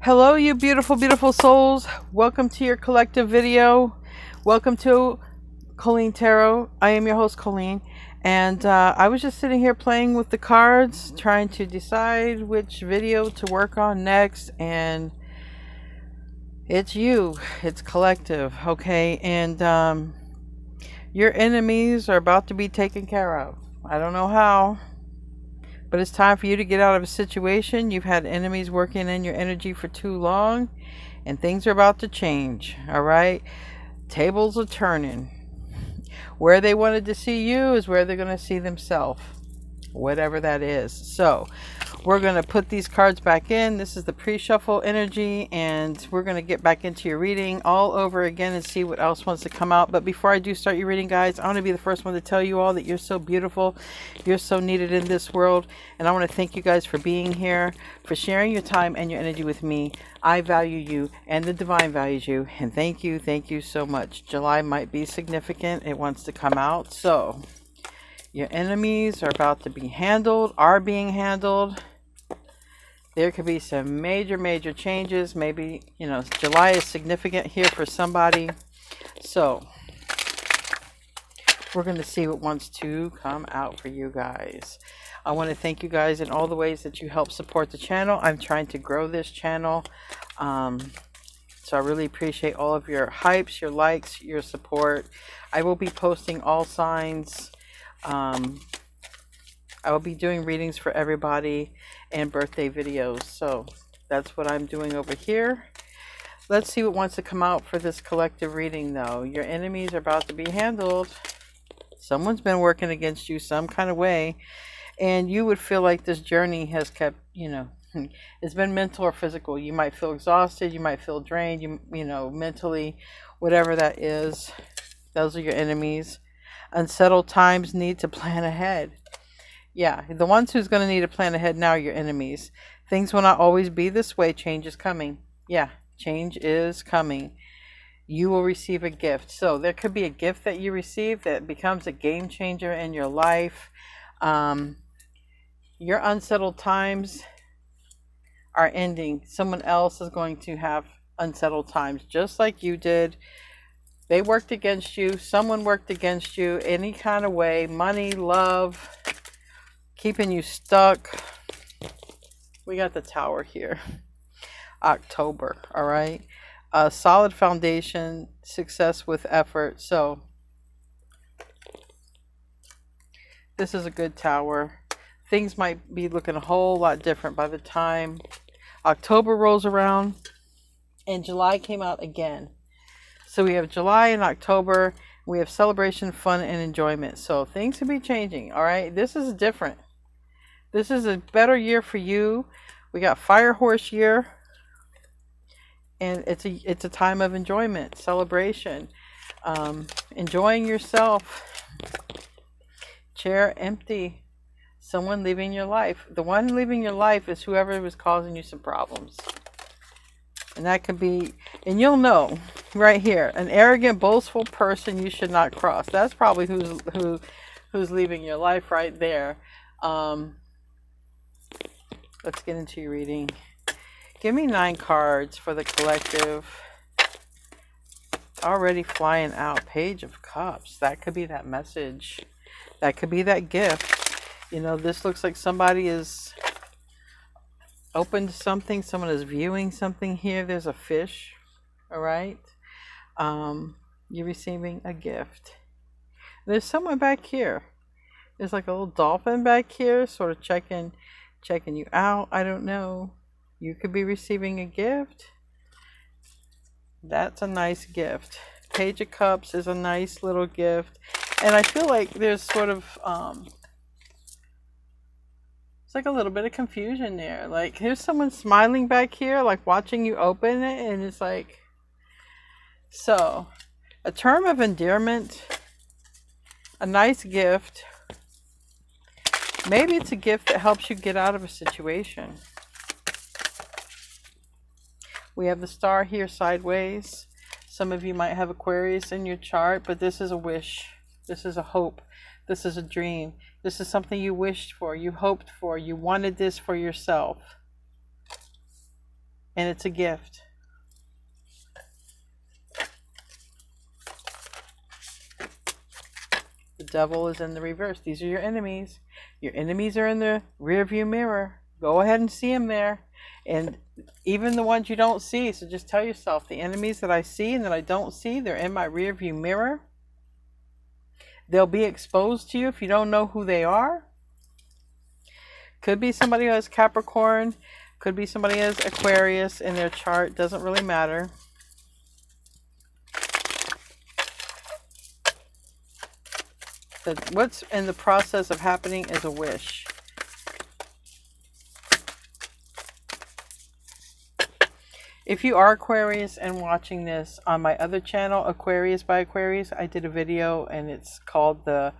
Hello, you beautiful, beautiful souls. Welcome to your collective video. Welcome to Colleen Tarot. I am your host, Colleen. And I was just sitting here playing with the cards, trying to decide which video to work on next. And it's you. It's collective, okay? And your enemies are about to be taken care of. I don't know how. But it's time for you to get out of a situation. You've had enemies working in your energy for too long, and things are about to change. All right? Tables are turning. Where they wanted to see you is where they're going to see themselves, whatever that is. So, we're going to put these cards back in. This is the pre-shuffle energy, and we're going to get back into your reading all over again and see what else wants to come out. But before I do start your reading, guys, I want to be the first one to tell you all that you're so beautiful. You're so needed in this world, and I want to thank you guys for being here, for sharing your time and your energy with me. I value you, and the divine values you, and thank you so much. July might be significant. It wants to come out, so your enemies are about to be handled, are being handled. There could be some major changes. Maybe, July is significant here for somebody. So, we're going to see what wants to come out for you guys. I want to thank you guys in all the ways that you help support the channel. I'm trying to grow this channel. So I really appreciate all of your hypes, your likes, your support. I will be posting all signs. I will be doing readings for everybody and birthday videos. So that's what I'm doing over here. Let's see what wants to come out for this collective reading, though. Your enemies are about to be handled. Someone's been working against you some kind of way. And you would feel like this journey has kept, it's been mental or physical. You might feel exhausted. You might feel drained, mentally, whatever that is. Those are your enemies. Unsettled times need to plan ahead. Yeah, the ones who's going to need to plan ahead now are your enemies. Things will not always be this way. Change is coming. Yeah, change is coming. You will receive a gift. So there could be a gift that you receive that becomes a game changer in your life. Your unsettled times are ending. Someone else is going to have unsettled times just like you did. They worked against you. Someone worked against you any kind of way. Money, love, keeping you stuck. We got the Tower here. October, all right? A solid foundation, success with effort. So this is a good Tower. Things might be looking a whole lot different by the time October rolls around, and July came out again. So we have July and October. We have celebration, fun, and enjoyment. So things could be changing, all right? This is different. This is a better year for you. We got Fire Horse year, and it's a time of enjoyment, celebration, enjoying yourself. Chair empty. Someone leaving your life. The one leaving your life is whoever was causing you some problems. And that could be, and you'll know right here, an arrogant, boastful person you should not cross. That's probably who's leaving your life right there. Let's get into your reading. Give me 9 cards for the collective. Already flying out. Page of Cups. That could be that message. That could be that gift. This looks like somebody is open to something. Someone is viewing something here. There's a fish. All right. You're receiving a gift. There's someone back here. There's like a little dolphin back here, sort of checking you out. I don't know. You could be receiving a gift. That's a nice gift. Page of Cups is a nice little gift. And I feel like there's sort of it's like a little bit of confusion there. Like, here's someone smiling back here, like watching you open it, and it's like, so a term of endearment, a nice gift. Maybe it's a gift that helps you get out of a situation. We have the Star here sideways. Some of you might have Aquarius in your chart, but this is a wish. This is a hope. This is a dream. This is something you wished for, you hoped for, you wanted this for yourself. and it's a gift. The devil is in the reverse. These are your enemies. Your enemies are in the rear view mirror. Go ahead and see them there. And even the ones you don't see. So just tell yourself, the enemies that I see and that I don't see, they're in my rear view mirror. They'll be exposed to you if you don't know who they are. Could be somebody who has Capricorn. Could be somebody who has Aquarius in their chart. Doesn't really matter. But what's in the process of happening is a wish. If you are Aquarius and watching this on my other channel, Aquarius by Aquarius, I did a video and it's called the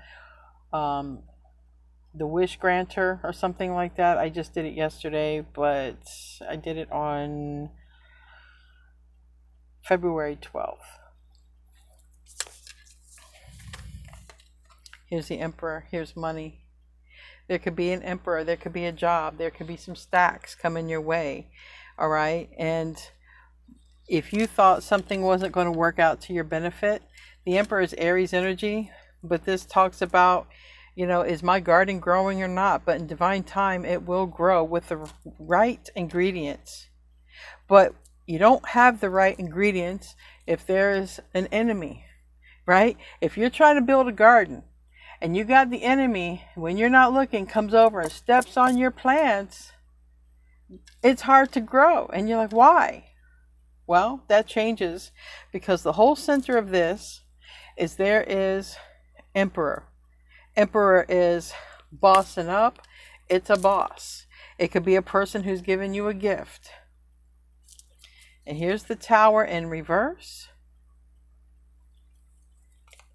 Wish Granter or something like that. I just did it yesterday, but I did it on February 12th. Here's the Emperor. Here's money. There could be an Emperor. There could be a job. There could be some stacks coming your way. All right. And if you thought something wasn't going to work out to your benefit, the Emperor is Aries energy. But this talks about, you know, is my garden growing or not? But in divine time, it will grow with the right ingredients. But you don't have the right ingredients if there is an enemy, right? If you're trying to build a garden, and you got the enemy, when you're not looking, comes over and steps on your plants, it's hard to grow. And you're like, why? Well, that changes because the whole center of this is there is Emperor. Emperor is bossing up. It's a boss. It could be a person who's given you a gift. And here's the Tower in reverse.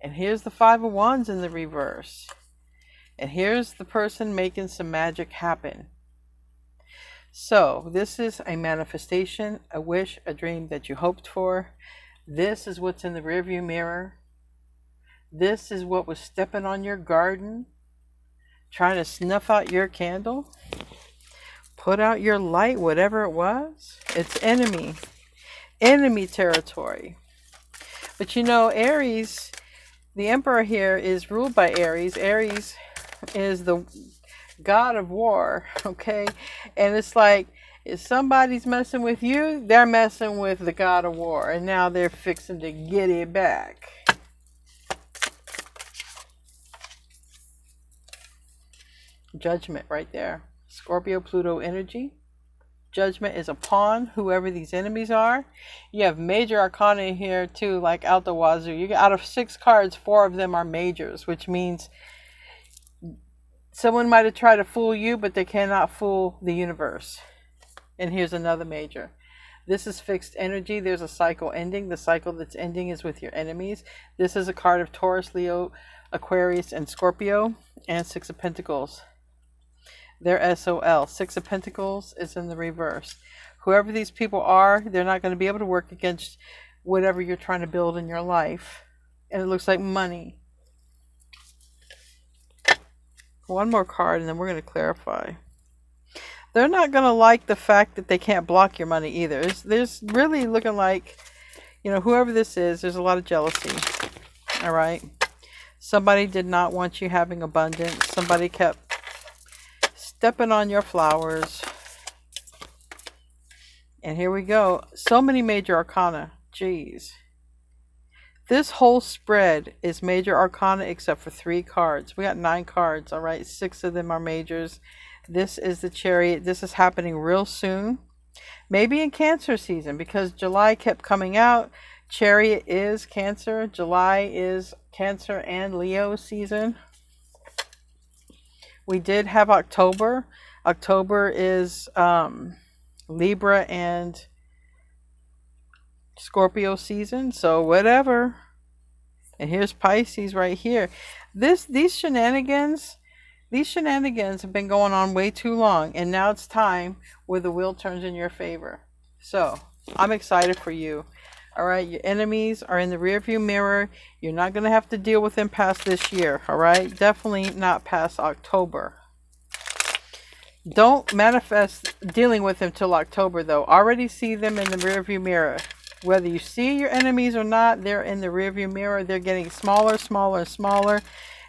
And here's the Five of Wands in the reverse. And here's the person making some magic happen. So this is a manifestation, a wish, a dream that you hoped for. This is what's in the rearview mirror. This is what was stepping on your garden, trying to snuff out your candle, put out your light, whatever it was. It's enemy territory. But you know, Aries, the Emperor here is ruled by Aries. Aries is the god of war, okay? And it's like, if somebody's messing with you, they're messing with the god of war. And now they're fixing to get it back. Judgment right there. Scorpio, Pluto energy. Judgment is upon whoever these enemies are. You have major arcana here too, like out the wazoo. You get out of 6 cards, 4 of them are majors, which means someone might have tried to fool you, but they cannot fool the universe. And here's another major. This is fixed energy. There's a cycle ending. The cycle that's ending is with your enemies. This is a card of Taurus, Leo, Aquarius, and Scorpio, and 6 of Pentacles. They're SOL. 6 of Pentacles is in the reverse. Whoever these people are, they're not going to be able to work against whatever you're trying to build in your life. And it looks like money. One more card and then we're going to clarify. They're not going to like the fact that they can't block your money either. There's really looking like, you know, whoever this is, there's a lot of jealousy. All right. Somebody did not want you having abundance. Somebody kept stepping on your flowers. And here we go. So many major arcana. Jeez. This whole spread is major arcana except for 3 cards. We got 9 cards, all right? 6 of them are majors. This is the Chariot. This is happening real soon. Maybe in Cancer season because July kept coming out. Chariot is Cancer. July is Cancer and Leo season. We did have October. October is Libra and Scorpio season. So whatever. And here's Pisces right here. These shenanigans have been going on way too long. And now it's time where the wheel turns in your favor. So I'm excited for you. All right, your enemies are in the rearview mirror. You're not going to have to deal with them past this year. All right, definitely not past October. Don't manifest dealing with them till October, though. Already see them in the rearview mirror. Whether you see your enemies or not, they're in the rearview mirror. They're getting smaller, smaller, smaller.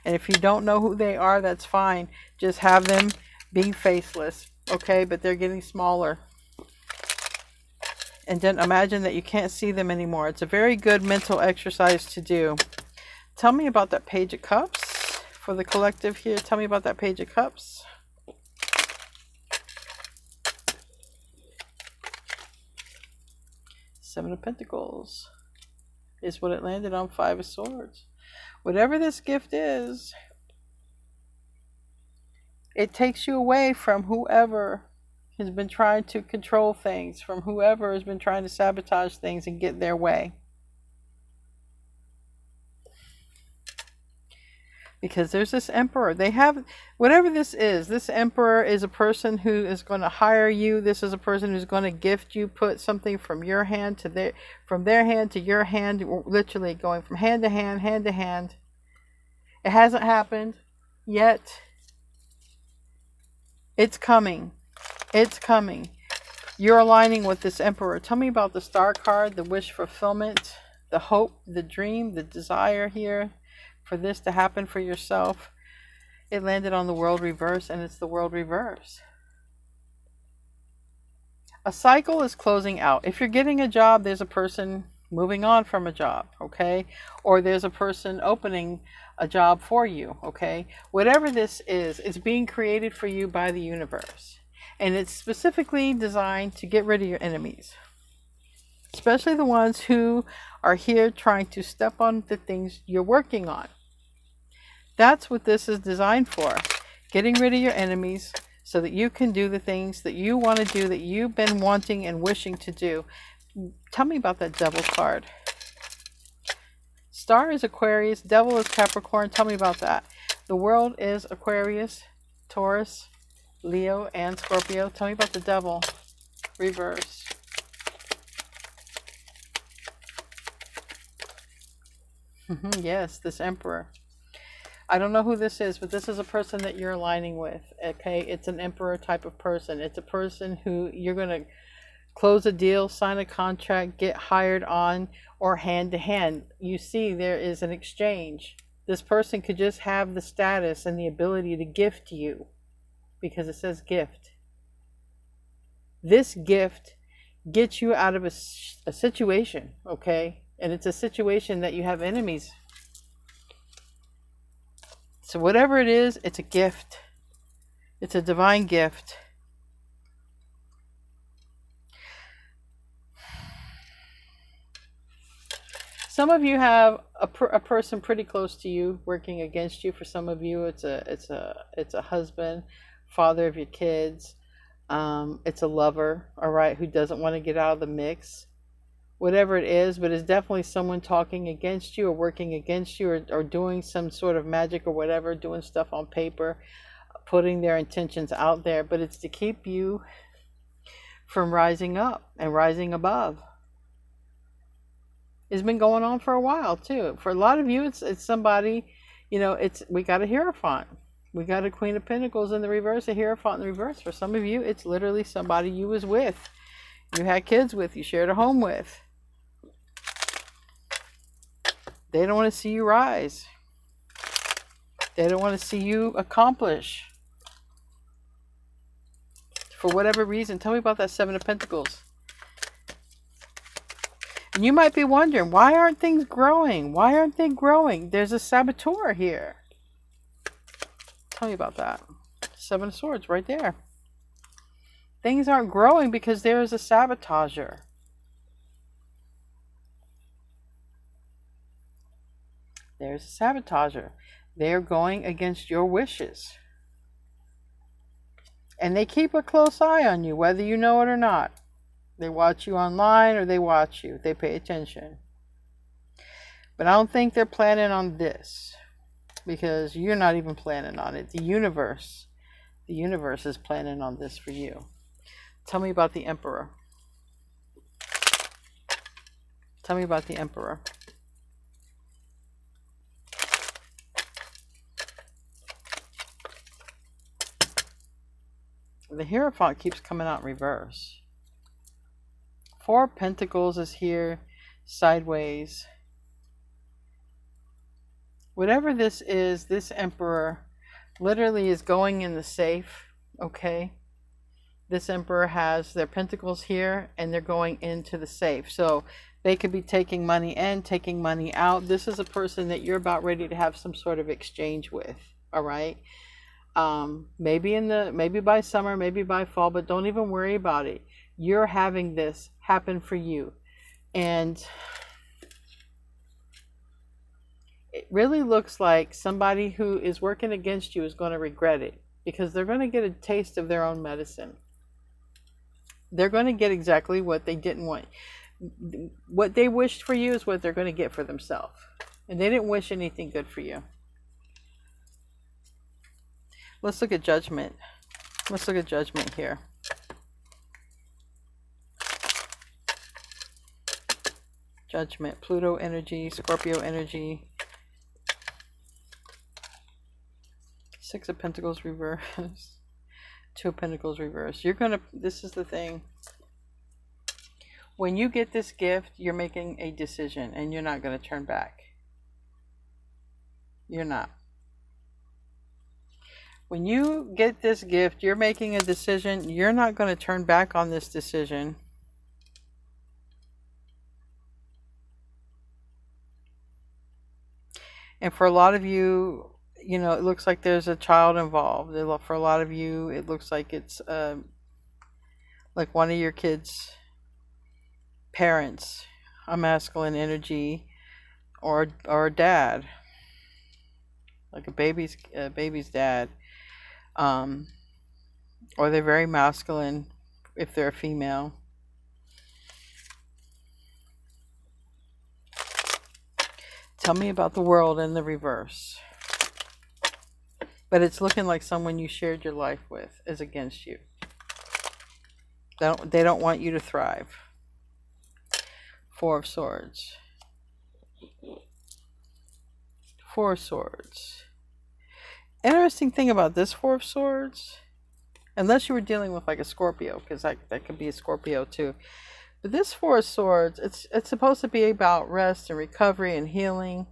And if you don't know who they are, that's fine. Just have them be faceless, okay? But they're getting smaller. And then imagine that you can't see them anymore. It's a very good mental exercise to do. Tell me about that Page of Cups for the collective here. Tell me about that Page of Cups. Seven of Pentacles is what it landed on. Five of Swords. Whatever this gift is, it takes you away from whoever has been trying to control things, from whoever has been trying to sabotage things and get their way. Because there's this Emperor. They have, whatever this Emperor is a person who is going to hire you. This is a person who's going to gift you, put something from your hand to their, from their hand to your hand, literally going from hand to hand, hand to hand. It hasn't happened yet. It's coming. It's coming. You're aligning with this Emperor. Tell me about the Star card, the wish fulfillment, the hope, the dream, the desire here for this to happen for yourself. It landed on the World Reverse, and it's the World Reverse. A cycle is closing out. If you're getting a job, there's a person moving on from a job, okay? Or there's a person opening a job for you, okay? Whatever this is, it's being created for you by the universe. And it's specifically designed to get rid of your enemies. Especially the ones who are here trying to step on the things you're working on. That's what this is designed for. Getting rid of your enemies so that you can do the things that you want to do, that you've been wanting and wishing to do. Tell me about that Devil card. Star is Aquarius, Devil is Capricorn. Tell me about that. The World is Aquarius, Taurus, Leo, and Scorpio. Tell me about the Devil. Reverse. Yes, this Emperor. I don't know who this is, but this is a person that you're aligning with, okay? It's an Emperor type of person. It's a person who you're going to close a deal, sign a contract, get hired on, or hand to hand. You see, there is an exchange. This person could just have the status and the ability to gift you, because it says gift. This gift gets you out of a situation, okay? And it's a situation that you have enemies. So whatever it is, it's a gift. It's a divine gift. Some of you have a person pretty close to you working against you. For some of you, it's a husband, father of your kids. It's a lover, all right, who doesn't want to get out of the mix. Whatever it is, but it's definitely someone talking against you or working against you, or doing some sort of magic or whatever, doing stuff on paper, putting their intentions out there. But it's to keep you from rising up and rising above. It's been going on for a while too. For a lot of you, it's somebody, you know, we got a Hierophant. We got a Queen of Pentacles in the reverse, a Hierophant in the reverse. For some of you, it's literally somebody you was with, you had kids with, you shared a home with. They don't want to see you rise. They don't want to see you accomplish. For whatever reason. Tell me about that Seven of Pentacles. And you might be wondering, why aren't things growing? Why aren't they growing? There's a saboteur here. Tell me about that. Seven of Swords right there. Things aren't growing because there is a sabotager. There's a sabotager. They're going against your wishes. And they keep a close eye on you, whether you know it or not. They watch you online or they watch you. They pay attention. But I don't think they're planning on this, because you're not even planning on it. The universe is planning on this for you. Tell me about the Emperor. Tell me about the Emperor. The Hierophant keeps coming out in reverse. Four of Pentacles is here, sideways. Whatever this is, this Emperor literally is going in the safe, okay? This Emperor has their Pentacles here, and they're going into the safe. So they could be taking money in, taking money out. This is a person that you're about ready to have some sort of exchange with, all right? Maybe by summer, maybe by fall, but don't even worry about it. You're having this happen for you. And it really looks like somebody who is working against you is going to regret it, because they're going to get a taste of their own medicine. They're going to get exactly what they didn't want. What they wished for you is what they're going to get for themselves. And they didn't wish anything good for you. Let's look at Judgment. Let's look at Judgment here. Judgment, Pluto energy, Scorpio energy. Six of Pentacles reverse. Two of Pentacles reverse. This is the thing. When you get this gift, you're making a decision and you're not going to turn back. You're not. When you get this gift, you're making a decision. You're not going to turn back on this decision. And for a lot of you, you know, it looks like there's a child involved. For a lot of you, it looks like it's like one of your kids' parents, a masculine energy, or a dad, like a baby's dad, or they're very masculine if they're a female. Tell me about the World in the reverse. But it's looking like someone you shared your life with is against you. They don't want you to thrive. Four of Swords. Four of Swords. Interesting thing about this Four of Swords, unless you were dealing with like a Scorpio, because that could be a Scorpio too. But this Four of Swords, it's supposed to be about rest and recovery and healing.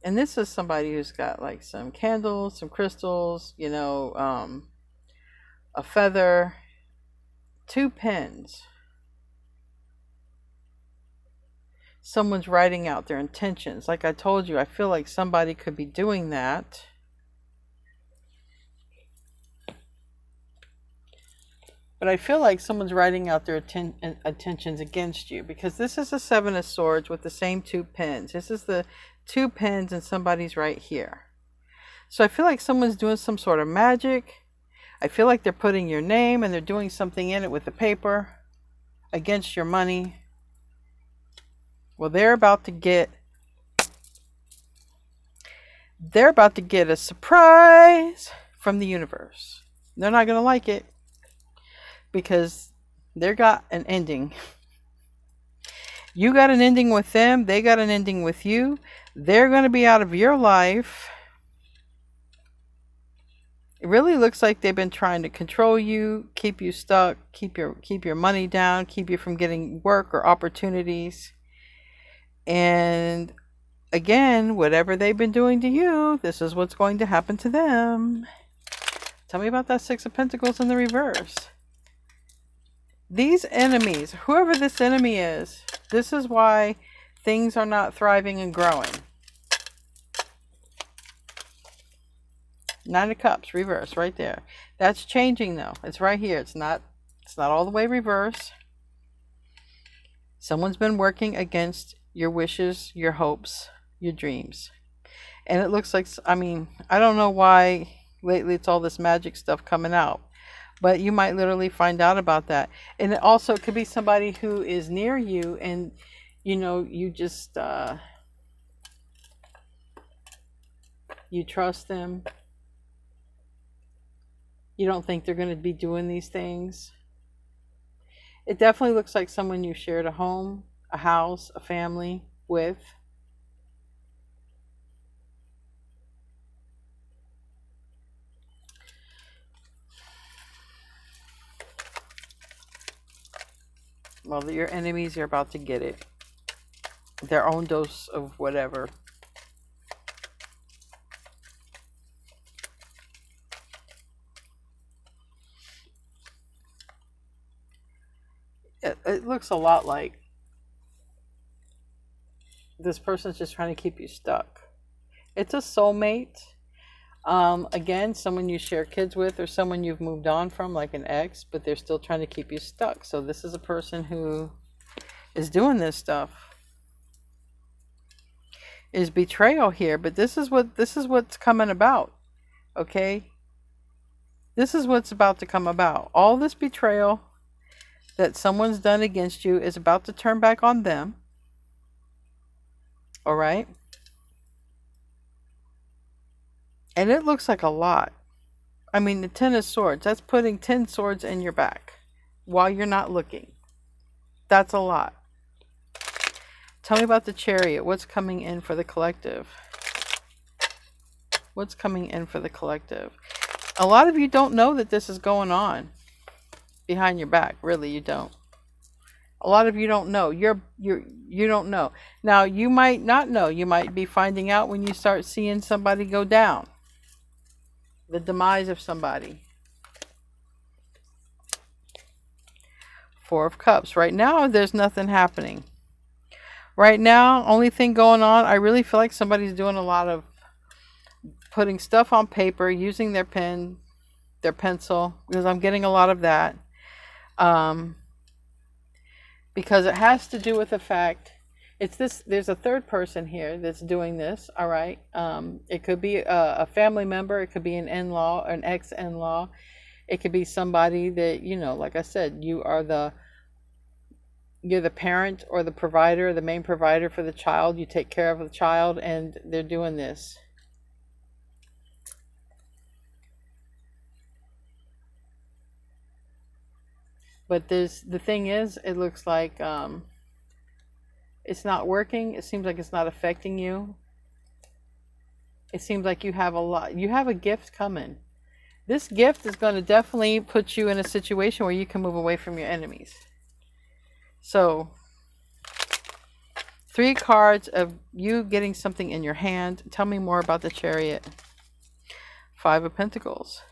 And this is somebody who's got like some candles, some crystals, you know, a feather, two pens. Someone's writing out their intentions. Like I told you, I feel like somebody could be doing that. But I feel like someone's writing out their intentions against you, because this is a Seven of Swords with the same two pens. This is the two pens and somebody's right here. So I feel like someone's doing some sort of magic. I feel like they're putting your name and they're doing something in it with the paper against your money. Well, they're about to get a surprise from the universe. They're not going to like it, because they got an ending. You got an ending with them. They got an ending with you. They're going to be out of your life. It really looks like they've been trying to control you, keep you stuck, keep your money down, keep you from getting work or opportunities. And again, whatever they've been doing to you, this is what's going to happen to them. Tell me about that Six of Pentacles in the reverse. These enemies, whoever this enemy is, this is why things are not thriving and growing. Nine of Cups, reverse, right there. That's changing though. It's right here. It's not all the way reverse. Someone's been working against your wishes, your hopes, your dreams. And it looks like, I mean, I don't know why lately it's all this magic stuff coming out. But you might literally find out about that. And it also could be somebody who is near you and, you know, you just, you trust them. You don't think they're going to be doing these things. It definitely looks like someone you shared a home, a house, a family with. Well, your enemies are about to get it. Their own dose of whatever. It looks a lot like this person's just trying to keep you stuck. It's a soulmate. Again, someone you share kids with or someone you've moved on from, like an ex, but they're still trying to keep you stuck. So this is a person who is doing this stuff. Is betrayal here, but this is what's coming about. Okay? This is what's about to come about. All this betrayal that someone's done against you is about to turn back on them. All right? And it looks like a lot. I mean, the 10 of swords, that's putting 10 swords in your back while you're not looking. That's a lot. Tell me about the Chariot. What's coming in for the collective? What's coming in for the collective? A lot of you don't know that this is going on behind your back. Really, you don't. A lot of you don't know. You don't know. Now, you might not know. You might be finding out when you start seeing somebody go down. The demise of somebody. Four of Cups. Right now, there's nothing happening. Right now, only thing going on, I really feel like somebody's doing a lot of putting stuff on paper, using their pen, their pencil, because I'm getting a lot of that. Because it has to do with the fact, it's this, there's a third person here that's doing this, all right? It could be a family member, it could be an in-law, an ex-in-law. It could be somebody that, you know, like I said, you're the parent or the provider, the main provider for the child. You take care of the child, and they're doing this. But the thing is, it looks like it's not working. It seems like it's not affecting you. It seems like you have a gift coming. This gift is going to definitely put you in a situation where you can move away from your enemies. So, 3 cards of you getting something in your hand. Tell me more about the Chariot. 5 of Pentacles.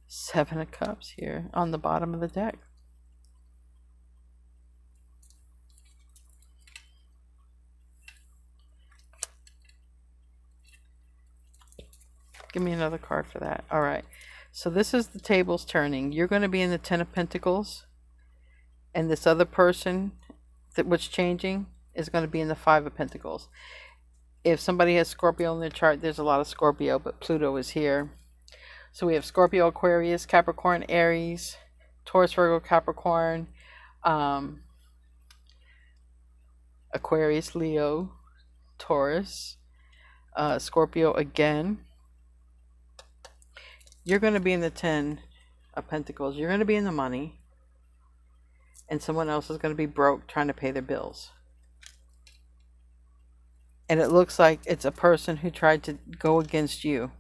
7 of Cups here on the bottom of the deck. Give me another card for that. All right. So this is the tables turning. You're going to be in the 10 of Pentacles. And this other person that was changing is going to be in the 5 of Pentacles. If somebody has Scorpio in their chart, there's a lot of Scorpio, but Pluto is here. So we have Scorpio, Aquarius, Capricorn, Aries, Taurus, Virgo, Capricorn, Aquarius, Leo, Taurus, Scorpio again. You're going to be in the 10 of Pentacles. You're going to be in the money. And someone else is going to be broke trying to pay their bills. And it looks like it's a person who tried to go against you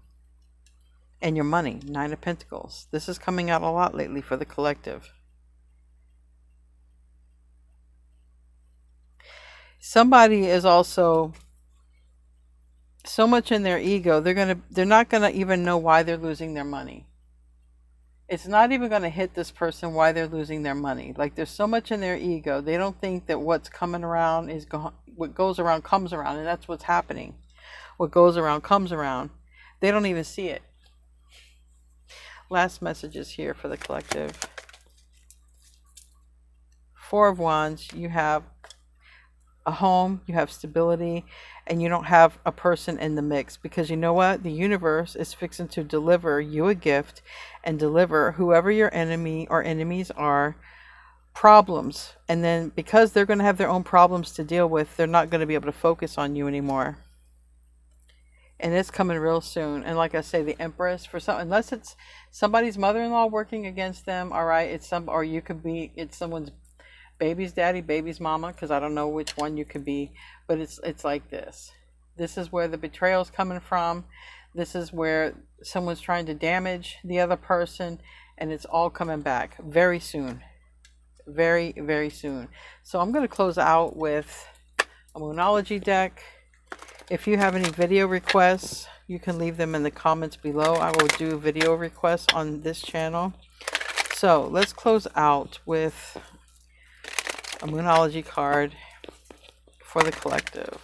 and your money. 9 of Pentacles. This is coming out a lot lately for the collective. Somebody is also so much in their ego, they're not gonna even know why they're losing their money. It's not even gonna hit this person why they're losing their money. Like, there's so much in their ego, they don't think that what's coming around is what goes around comes around, and that's what's happening. What goes around comes around. They don't even see it. Last messages here for the collective. 4 of Wands. You have a home, you have stability, and you don't have a person in the mix, because you know what? The universe is fixing to deliver you a gift and deliver whoever your enemy or enemies are problems. And then because they're going to have their own problems to deal with, they're not going to be able to focus on you anymore. And it's coming real soon. And like I say, the Empress, for some, unless it's somebody's mother-in-law working against them, all right, it's someone's baby's daddy, baby's mama, because I don't know which one you could be, but it's like this. This is where the betrayal is coming from. This is where someone's trying to damage the other person, and it's all coming back very soon. very, very soon. So I'm going to close out with a Moonology deck. If you have any video requests, you can leave them in the comments below. I will do video requests on this channel. So let's close out with a Moonology card for the collective.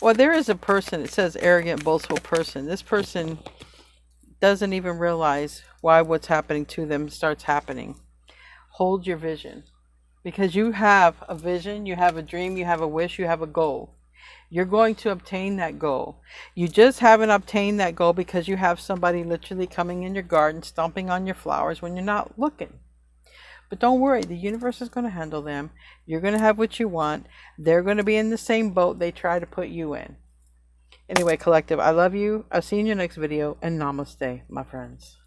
Well, there is a person, it says arrogant, boastful person. This person doesn't even realize why what's happening to them starts happening. Hold your vision. Because you have a vision, you have a dream, you have a wish, you have a goal. You're going to obtain that goal. You just haven't obtained that goal because you have somebody literally coming in your garden, stomping on your flowers when you're not looking. But don't worry, the universe is going to handle them. You're going to have what you want. They're going to be in the same boat they try to put you in. Anyway, collective, I love you. I'll see you in your next video, and namaste, my friends.